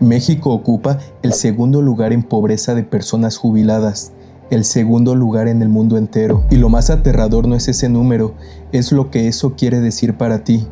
México ocupa el segundo lugar en pobreza de personas jubiladas, el segundo lugar en el mundo entero. Y lo más aterrador no es ese número, es lo que eso quiere decir para ti,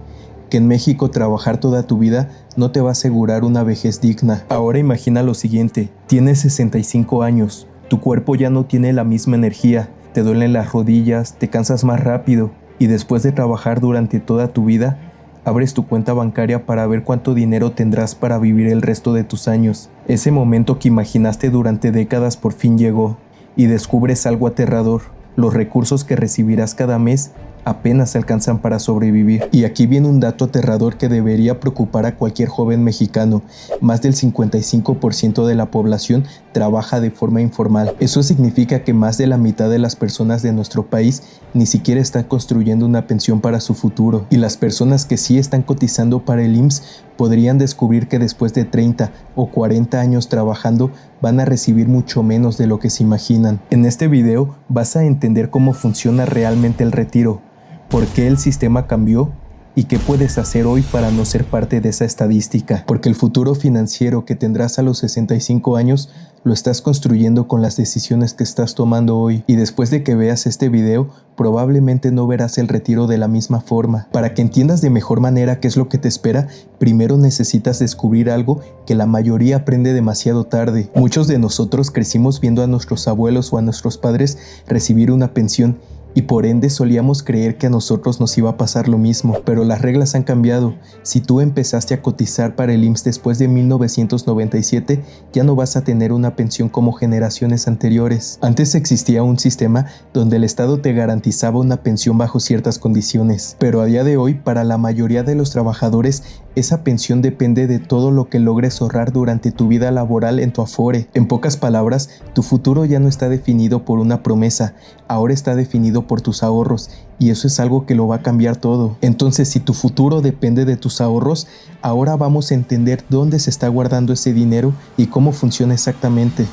que en México trabajar toda tu vida no te va a asegurar una vejez digna. Ahora imagina lo siguiente, tienes 65 años, tu cuerpo ya no tiene la misma energía, te duelen las rodillas, te cansas más rápido, y después de trabajar durante toda tu vida, abres tu cuenta bancaria para ver cuánto dinero tendrás para vivir el resto de tus años. Ese momento que imaginaste durante décadas por fin llegó, y descubres algo aterrador. Los recursos que recibirás cada mes apenas alcanzan para sobrevivir. Y aquí viene un dato aterrador que debería preocupar a cualquier joven mexicano. Más del 55% de la población trabaja de forma informal. Eso significa que más de la mitad de las personas de nuestro país ni siquiera están construyendo una pensión para su futuro. Y las personas que sí están cotizando para el IMSS podrían descubrir que después de 30 o 40 años trabajando van a recibir mucho menos de lo que se imaginan. En este video vas a entender cómo funciona realmente el retiro, por qué el sistema cambió y qué puedes hacer hoy para no ser parte de esa estadística. Porque el futuro financiero que tendrás a los 65 años lo estás construyendo con las decisiones que estás tomando hoy. Y después de que veas este video, probablemente no verás el retiro de la misma forma. Para que entiendas de mejor manera qué es lo que te espera, primero necesitas descubrir algo que la mayoría aprende demasiado tarde. Muchos de nosotros crecimos viendo a nuestros abuelos o a nuestros padres recibir una pensión, y por ende solíamos creer que a nosotros nos iba a pasar lo mismo, pero las reglas han cambiado. Si tú empezaste a cotizar para el IMSS después de 1997, ya no vas a tener una pensión como generaciones anteriores. Antes existía un sistema donde el Estado te garantizaba una pensión bajo ciertas condiciones, pero a día de hoy, para la mayoría de los trabajadores, esa pensión depende de todo lo que logres ahorrar durante tu vida laboral en tu Afore. En pocas palabras, tu futuro ya no está definido por una promesa, ahora está definido por tus ahorros, y eso es algo que lo va a cambiar todo. Entonces, si tu futuro depende de tus ahorros, ahora vamos a entender dónde se está guardando ese dinero y cómo funciona exactamente.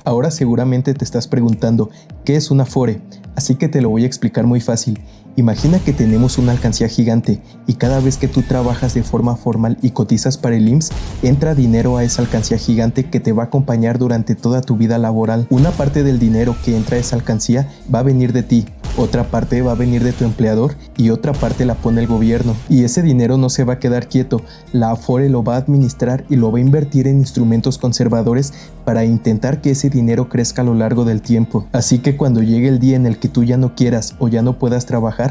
Ahora seguramente te estás preguntando, ¿qué es un Afore? Así que te lo voy a explicar muy fácil. Imagina que tenemos una alcancía gigante y cada vez que tú trabajas de forma formal y cotizas para el IMSS, entra dinero a esa alcancía gigante que te va a acompañar durante toda tu vida laboral. Una parte del dinero que entra a esa alcancía va a venir de ti, otra parte va a venir de tu empleador y otra parte la pone el gobierno. Y ese dinero no se va a quedar quieto, la Afore lo va a administrar y lo va a invertir en instrumentos conservadores para intentar que ese dinero crezca a lo largo del tiempo. Así que cuando llegue el día en el que tú ya no quieras o ya no puedas trabajar,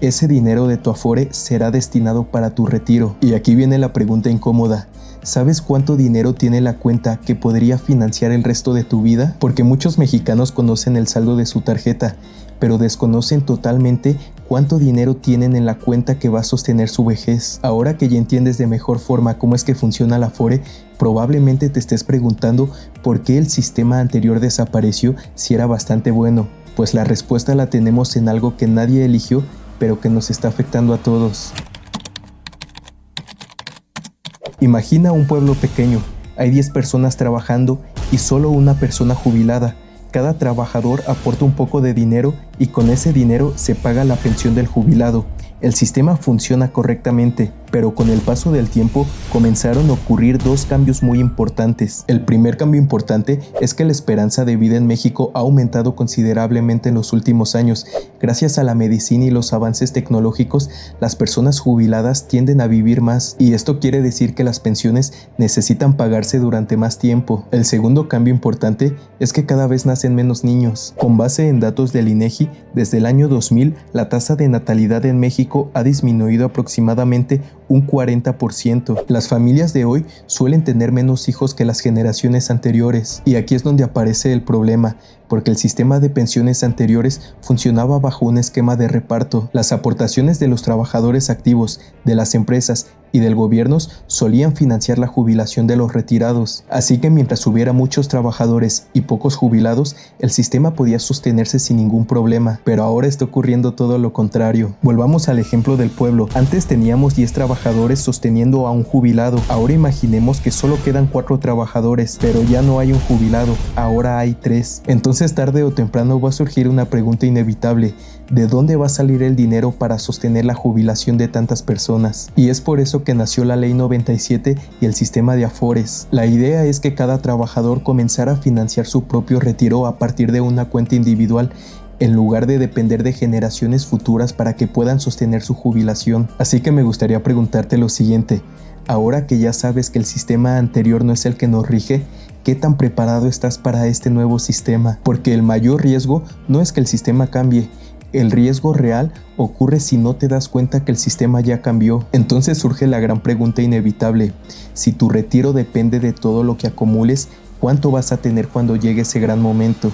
ese dinero de tu Afore será destinado para tu retiro. Y aquí viene la pregunta incómoda. ¿Sabes cuánto dinero tiene la cuenta que podría financiar el resto de tu vida? Porque muchos mexicanos conocen el saldo de su tarjeta, pero desconocen totalmente cuánto dinero tienen en la cuenta que va a sostener su vejez. Ahora que ya entiendes de mejor forma cómo es que funciona la Afore, probablemente te estés preguntando por qué el sistema anterior desapareció si era bastante bueno. Pues la respuesta la tenemos en algo que nadie eligió, pero que nos está afectando a todos. Imagina un pueblo pequeño, hay 10 personas trabajando y solo una persona jubilada. Cada trabajador aporta un poco de dinero y con ese dinero se paga la pensión del jubilado. El sistema funciona correctamente, pero con el paso del tiempo comenzaron a ocurrir dos cambios muy importantes. El primer cambio importante es que la esperanza de vida en México ha aumentado considerablemente en los últimos años. Gracias a la medicina y los avances tecnológicos, las personas jubiladas tienden a vivir más, y esto quiere decir que las pensiones necesitan pagarse durante más tiempo. El segundo cambio importante es que cada vez nacen menos niños. Con base en datos del INEGI, desde el año 2000, la tasa de natalidad en México ha disminuido aproximadamente un 40%. Las familias de hoy suelen tener menos hijos que las generaciones anteriores. Y aquí es donde aparece el problema, porque el sistema de pensiones anteriores funcionaba bajo un esquema de reparto. Las aportaciones de los trabajadores activos, de las empresas y del gobierno solían financiar la jubilación de los retirados. Así que mientras hubiera muchos trabajadores y pocos jubilados, el sistema podía sostenerse sin ningún problema. Pero ahora está ocurriendo todo lo contrario. Volvamos al ejemplo del pueblo. Antes teníamos 10 trabajadores sosteniendo a un jubilado. Ahora imaginemos que solo quedan 4 trabajadores, pero ya no hay un jubilado. Ahora hay 3. Entonces Entonces tarde o temprano va a surgir una pregunta inevitable: ¿de dónde va a salir el dinero para sostener la jubilación de tantas personas? Y es por eso que nació la Ley 97 y el sistema de Afores. La idea es que cada trabajador comenzara a financiar su propio retiro a partir de una cuenta individual, en lugar de depender de generaciones futuras para que puedan sostener su jubilación. Así que me gustaría preguntarte lo siguiente: ahora que ya sabes que el sistema anterior no es el que nos rige, ¿qué tan preparado estás para este nuevo sistema? Porque el mayor riesgo no es que el sistema cambie. El riesgo real ocurre si no te das cuenta que el sistema ya cambió. Entonces surge la gran pregunta inevitable: si tu retiro depende de todo lo que acumules, ¿cuánto vas a tener cuando llegue ese gran momento?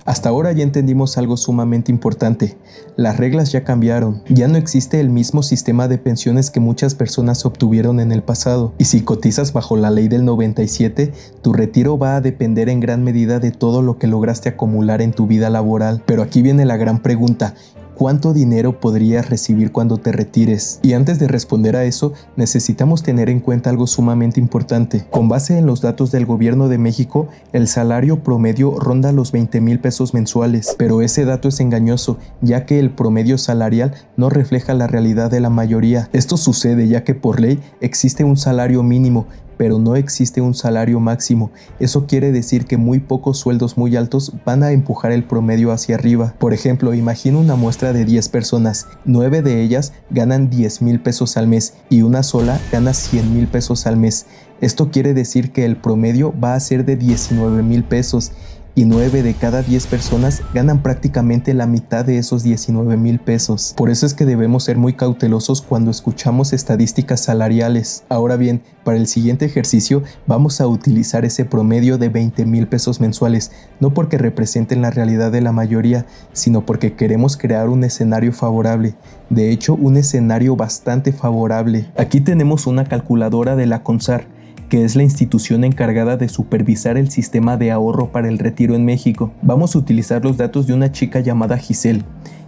Hasta ahora ya entendimos algo sumamente importante. Las reglas ya cambiaron. Ya no existe el mismo sistema de pensiones que muchas personas obtuvieron en el pasado. Y si cotizas bajo la ley del 97, tu retiro va a depender en gran medida de todo lo que lograste acumular en tu vida laboral. Pero aquí viene la gran pregunta: ¿cuánto dinero podrías recibir cuando te retires? Y antes de responder a eso, necesitamos tener en cuenta algo sumamente importante. Con base en los datos del gobierno de México, el salario promedio ronda los 20,000 pesos mensuales. Pero ese dato es engañoso, ya que el promedio salarial no refleja la realidad de la mayoría. Esto sucede ya que por ley existe un salario mínimo, pero no existe un salario máximo. Eso quiere decir que muy pocos sueldos muy altos van a empujar el promedio hacia arriba. Por ejemplo, imagina una muestra de 10 personas, 9 de ellas ganan 10,000 pesos al mes y una sola gana 100,000 pesos al mes. Esto quiere decir que el promedio va a ser de 19,000 pesos. Y 9 de cada 10 personas ganan prácticamente la mitad de esos 19,000 pesos. Por eso es que debemos ser muy cautelosos cuando escuchamos estadísticas salariales. Ahora bien, para el siguiente ejercicio vamos a utilizar ese promedio de 20,000 pesos mensuales, no porque representen la realidad de la mayoría, sino porque queremos crear un escenario favorable. De hecho, un escenario bastante favorable. Aquí tenemos una calculadora de la CONSAR, que es la institución encargada de supervisar el sistema de ahorro para el retiro en México. Vamos a utilizar los datos de una chica llamada Giselle,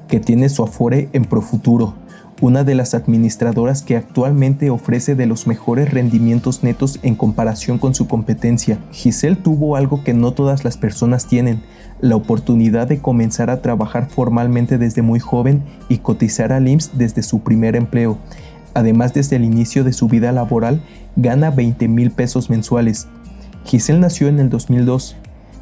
que tiene su Afore en Profuturo, una de las administradoras que actualmente ofrece de los mejores rendimientos netos en comparación con su competencia. Giselle tuvo algo que no todas las personas tienen: la oportunidad de comenzar a trabajar formalmente desde muy joven y cotizar al IMSS desde su primer empleo. Además, desde el inicio de su vida laboral, gana 20,000 pesos mensuales. Giselle nació en el 2002,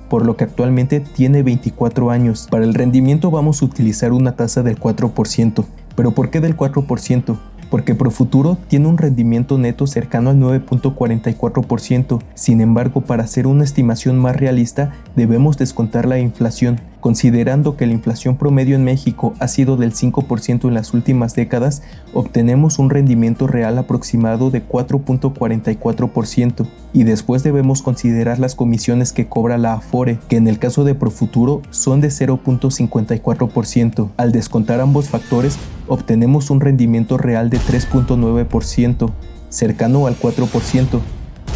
por lo que actualmente tiene 24 años. Para el rendimiento vamos a utilizar una tasa del 4%. ¿Pero por qué del 4%? Porque Profuturo tiene un rendimiento neto cercano al 9.44%. Sin embargo, para hacer una estimación más realista, debemos descontar la inflación. Considerando que la inflación promedio en México ha sido del 5% en las últimas décadas, obtenemos un rendimiento real aproximado de 4.44%. Y después debemos considerar las comisiones que cobra la Afore, que en el caso de Profuturo son de 0.54%. Al descontar ambos factores, obtenemos un rendimiento real de 3.9%, cercano al 4%.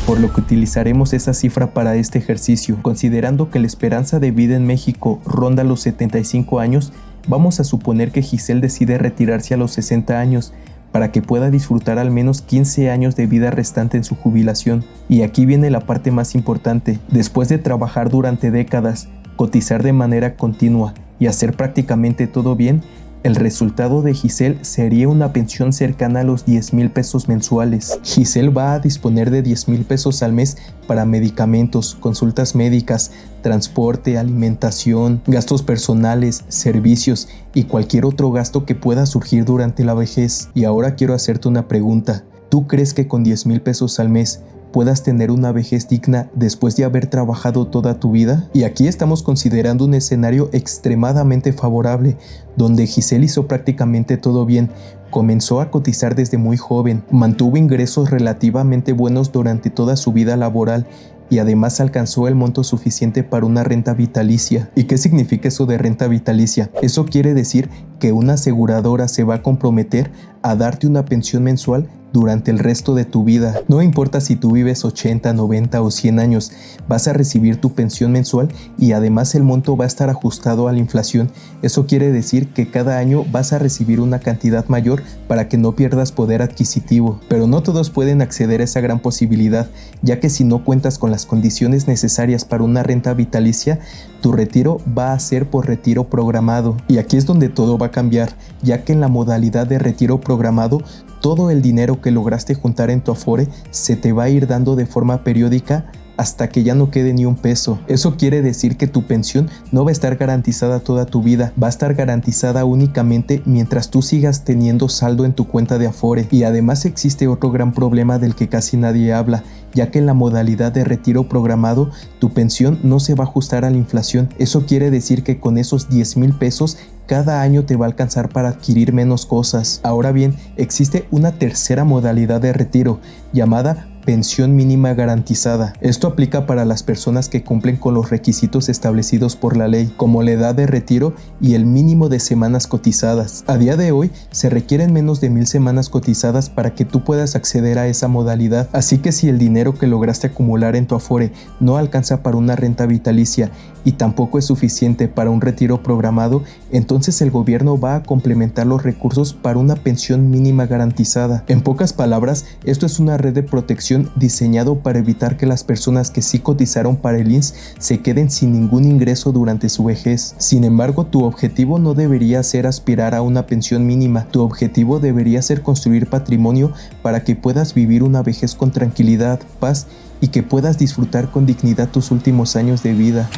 Por lo que utilizaremos esa cifra para este ejercicio. Considerando que la esperanza de vida en México ronda los 75 años, vamos a suponer que Giselle decide retirarse a los 60 años para que pueda disfrutar al menos 15 años de vida restante en su jubilación. Y aquí viene la parte más importante. Después de trabajar durante décadas, cotizar de manera continua y hacer prácticamente todo bien, el resultado de Giselle sería una pensión cercana a los 10,000 pesos mensuales. Giselle va a disponer de 10,000 pesos al mes para medicamentos, consultas médicas, transporte, alimentación, gastos personales, servicios y cualquier otro gasto que pueda surgir durante la vejez. Y ahora quiero hacerte una pregunta. ¿Tú crees que con 10,000 pesos al mes puedas tener una vejez digna después de haber trabajado toda tu vida? Y aquí estamos considerando un escenario extremadamente favorable, donde Giselle hizo prácticamente todo bien. Comenzó a cotizar desde muy joven, mantuvo ingresos relativamente buenos durante toda su vida laboral y además alcanzó el monto suficiente para una renta vitalicia. ¿Y qué significa eso de renta vitalicia? Eso quiere decir que una aseguradora se va a comprometer a darte una pensión mensual durante el resto de tu vida. No importa si tú vives 80, 90 o 100 años, vas a recibir tu pensión mensual y además el monto va a estar ajustado a la inflación. Eso quiere decir que cada año vas a recibir una cantidad mayor para que no pierdas poder adquisitivo. Pero no todos pueden acceder a esa gran posibilidad, ya que si no cuentas con las condiciones necesarias para una renta vitalicia, tu retiro va a ser por retiro programado. Y aquí es donde todo va a cambiar, ya que en la modalidad de retiro programado, todo el dinero que lograste juntar en tu Afore se te va a ir dando de forma periódica hasta que ya no quede ni un peso. Eso quiere decir que tu pensión no va a estar garantizada toda tu vida, va a estar garantizada únicamente mientras tú sigas teniendo saldo en tu cuenta de Afore. Y además existe otro gran problema del que casi nadie habla, ya que en la modalidad de retiro programado, tu pensión no se va a ajustar a la inflación. Eso quiere decir que con esos 10,000 pesos cada año te va a alcanzar para adquirir menos cosas. Ahora bien, existe una tercera modalidad de retiro, llamada pensión mínima garantizada. Esto aplica para las personas que cumplen con los requisitos establecidos por la ley, como la edad de retiro y el mínimo de semanas cotizadas. A día de hoy, se requieren menos de 1,000 semanas cotizadas para que tú puedas acceder a esa modalidad. Así que si el dinero que lograste acumular en tu Afore no alcanza para una renta vitalicia y tampoco es suficiente para un retiro programado, entonces el gobierno va a complementar los recursos para una pensión mínima garantizada. En pocas palabras, esto es una red de protección diseñado para evitar que las personas que sí cotizaron para el INSS se queden sin ningún ingreso durante su vejez. Sin embargo, tu objetivo no debería ser aspirar a una pensión mínima. Tu objetivo debería ser construir patrimonio para que puedas vivir una vejez con tranquilidad, paz y que puedas disfrutar con dignidad tus últimos años de vida.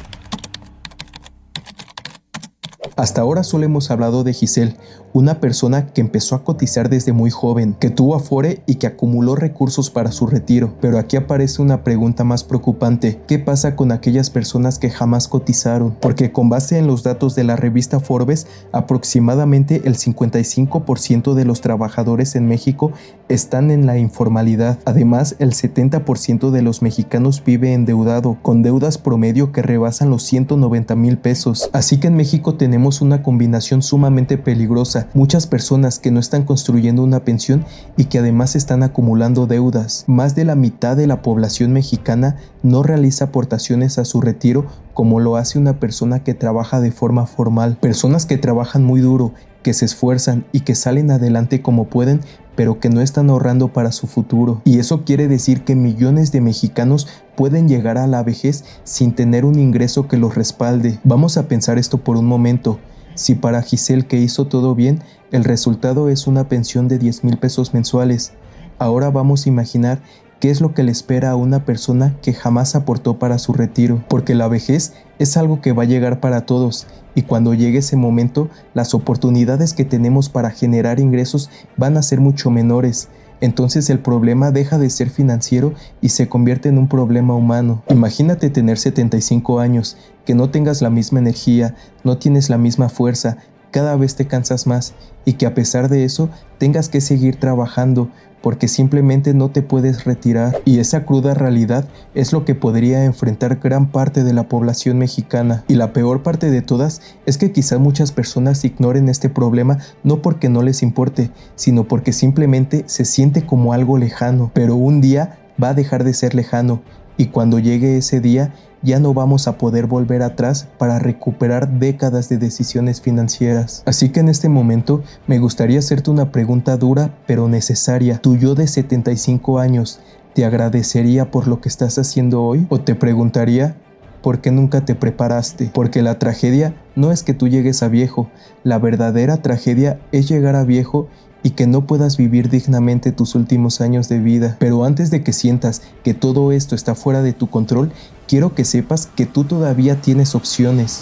Hasta ahora solo hemos hablado de Giselle, una persona que empezó a cotizar desde muy joven, que tuvo Afore y que acumuló recursos para su retiro. Pero aquí aparece una pregunta más preocupante: ¿qué pasa con aquellas personas que jamás cotizaron? Porque con base en los datos de la revista Forbes, aproximadamente el 55% de los trabajadores en México están en la informalidad. Además, el 70% de los mexicanos vive endeudado, con deudas promedio que rebasan los 190,000 pesos. Así que en México tenemos una combinación sumamente peligrosa, muchas personas que no están construyendo una pensión y que además están acumulando deudas. Más de la mitad de la población mexicana no realiza aportaciones a su retiro como lo hace una persona que trabaja de forma formal. Personas que trabajan muy duro, que se esfuerzan y que salen adelante como pueden, pero que no están ahorrando para su futuro. Y eso quiere decir que millones de mexicanos pueden llegar a la vejez sin tener un ingreso que los respalde. Vamos a pensar esto por un momento. Si para Giselle, que hizo todo bien, el resultado es una pensión de 10,000 pesos mensuales, ahora vamos a imaginar qué es lo que le espera a una persona que jamás aportó para su retiro, porque la vejez es algo que va a llegar para todos, y cuando llegue ese momento, las oportunidades que tenemos para generar ingresos van a ser mucho menores. Entonces el problema deja de ser financiero y se convierte en un problema humano. Imagínate tener 75 años, que no tengas la misma energía, no tienes la misma fuerza, cada vez te cansas más y que a pesar de eso tengas que seguir trabajando porque simplemente no te puedes retirar. Y esa cruda realidad es lo que podría enfrentar gran parte de la población mexicana. Y la peor parte de todas es que quizá muchas personas ignoren este problema no porque no les importe, sino porque simplemente se siente como algo lejano. Pero un día va a dejar de ser lejano y cuando llegue ese día ya no vamos a poder volver atrás para recuperar décadas de decisiones financieras. Así que en este momento me gustaría hacerte una pregunta dura pero necesaria. ¿Tu yo de 75 años te agradecería por lo que estás haciendo hoy? ¿O te preguntaría por qué nunca te preparaste? Porque la tragedia no es que tú llegues a viejo, la verdadera tragedia es llegar a viejo y que no puedas vivir dignamente tus últimos años de vida. Pero antes de que sientas que todo esto está fuera de tu control, quiero que sepas que tú todavía tienes opciones.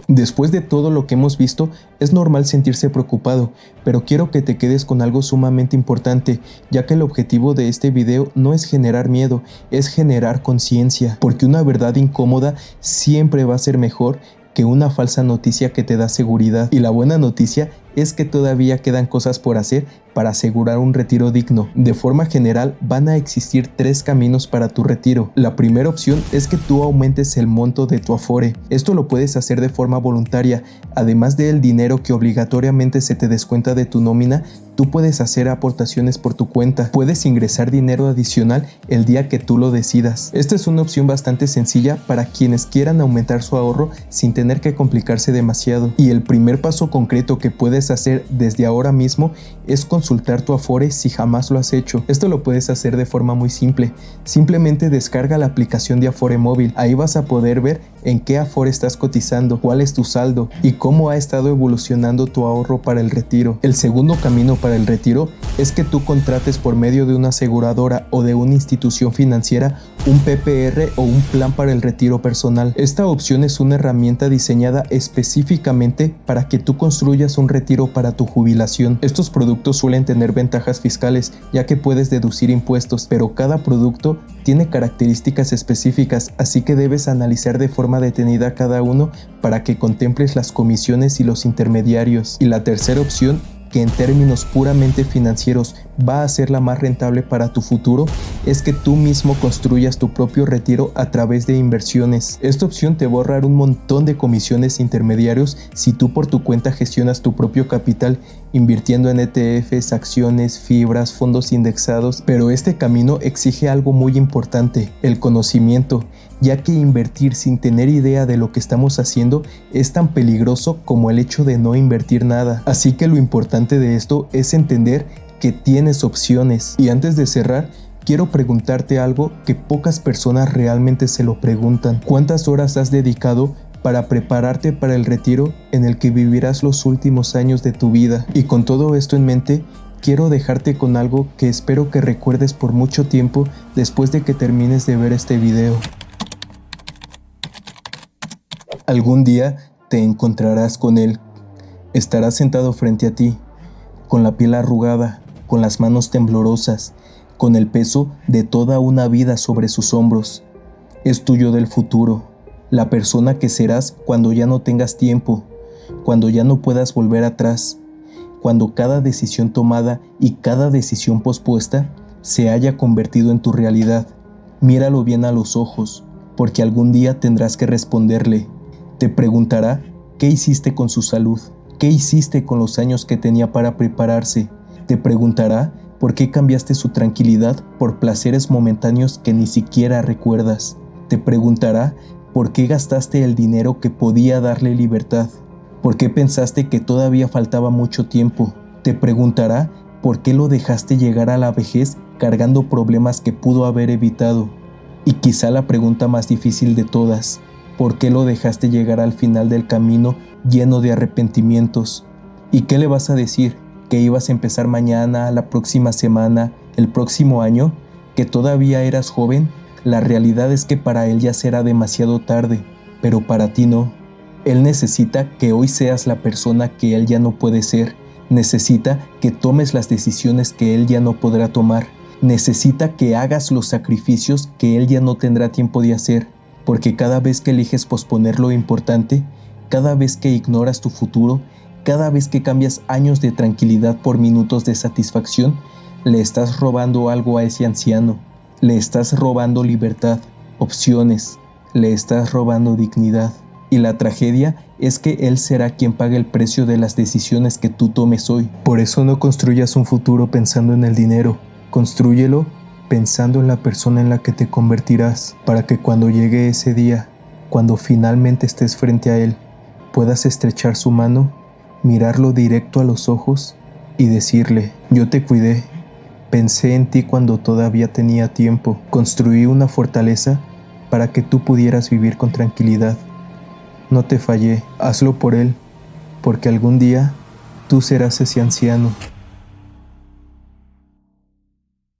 Después de todo lo que hemos visto, es normal sentirse preocupado, pero quiero que te quedes con algo sumamente importante, ya que el objetivo de este video no es generar miedo, es generar conciencia, porque una verdad incómoda siempre va a ser mejor que una falsa noticia que te da seguridad. Y la buena noticia es que todavía quedan cosas por hacer para asegurar un retiro digno. De forma general, van a existir 3 caminos para tu retiro. La primera opción es que tú aumentes el monto de tu Afore. Esto lo puedes hacer de forma voluntaria. Además del dinero que obligatoriamente se te descuenta de tu nómina, tú puedes hacer aportaciones por tu cuenta. Puedes ingresar dinero adicional el día que tú lo decidas. Esta es una opción bastante sencilla para quienes quieran aumentar su ahorro sin tener que complicarse demasiado. Y el primer paso concreto que puedes hacer desde ahora mismo es consultar tu Afore si jamás lo has hecho. Esto lo puedes hacer de forma muy simple. Simplemente descarga la aplicación de Afore móvil. Ahí vas a poder ver en qué Afore estás cotizando, cuál es tu saldo y cómo ha estado evolucionando tu ahorro para el retiro. El segundo camino para el retiro es que tú contrates por medio de una aseguradora o de una institución financiera un PPR o un plan para el retiro personal. Esta opción es una herramienta diseñada específicamente para que tú construyas un retiro para tu jubilación. Estos productos suelen tener ventajas fiscales ya que puedes deducir impuestos, pero cada producto tiene características específicas, así que debes analizar de forma detenida cada uno para que contemples las comisiones y los intermediarios. Y la tercera opción, que en términos puramente financieros va a ser la más rentable para tu futuro, es que tú mismo construyas tu propio retiro a través de inversiones. Esta opción te va a ahorrar un montón de comisiones intermediarios si tú por tu cuenta gestionas tu propio capital invirtiendo en ETFs, acciones, fibras, fondos indexados, pero este camino exige algo muy importante, el conocimiento, ya que invertir sin tener idea de lo que estamos haciendo es tan peligroso como el hecho de no invertir nada. Así que lo importante de esto es entender que tienes opciones. Y antes de cerrar, quiero preguntarte algo que pocas personas realmente se lo preguntan. ¿Cuántas horas has dedicado para prepararte para el retiro en el que vivirás los últimos años de tu vida? Y con todo esto en mente, quiero dejarte con algo que espero que recuerdes por mucho tiempo después de que termines de ver este video. Algún día te encontrarás con él. Estará sentado frente a ti, con la piel arrugada, con las manos temblorosas, con el peso de toda una vida sobre sus hombros. Es tuyo del futuro, la persona que serás cuando ya no tengas tiempo, cuando ya no puedas volver atrás, cuando cada decisión tomada y cada decisión pospuesta se haya convertido en tu realidad. Míralo bien a los ojos, porque algún día tendrás que responderle. Te preguntará qué hiciste con su salud, qué hiciste con los años que tenía para prepararse. Te preguntará por qué cambiaste su tranquilidad por placeres momentáneos que ni siquiera recuerdas. Te preguntará por qué gastaste el dinero que podía darle libertad, por qué pensaste que todavía faltaba mucho tiempo. Te preguntará por qué lo dejaste llegar a la vejez cargando problemas que pudo haber evitado. Y quizá la pregunta más difícil de todas, ¿por qué lo dejaste llegar al final del camino lleno de arrepentimientos? ¿Y qué le vas a decir? ¿Que ibas a empezar mañana, la próxima semana, el próximo año? ¿Que todavía eras joven? La realidad es que para él ya será demasiado tarde, pero para ti no. Él necesita que hoy seas la persona que él ya no puede ser. Necesita que tomes las decisiones que él ya no podrá tomar. Necesita que hagas los sacrificios que él ya no tendrá tiempo de hacer. Porque cada vez que eliges posponer lo importante, cada vez que ignoras tu futuro, cada vez que cambias años de tranquilidad por minutos de satisfacción, le estás robando algo a ese anciano. Le estás robando libertad, opciones, le estás robando dignidad. Y la tragedia es que él será quien pague el precio de las decisiones que tú tomes hoy. Por eso no construyas un futuro pensando en el dinero, constrúyelo pensando en la persona en la que te convertirás, para que cuando llegue ese día, cuando finalmente estés frente a él, puedas estrechar su mano, mirarlo directo a los ojos y decirle: yo te cuidé, pensé en ti cuando todavía tenía tiempo, construí una fortaleza para que tú pudieras vivir con tranquilidad. No te fallé, hazlo por él, porque algún día tú serás ese anciano.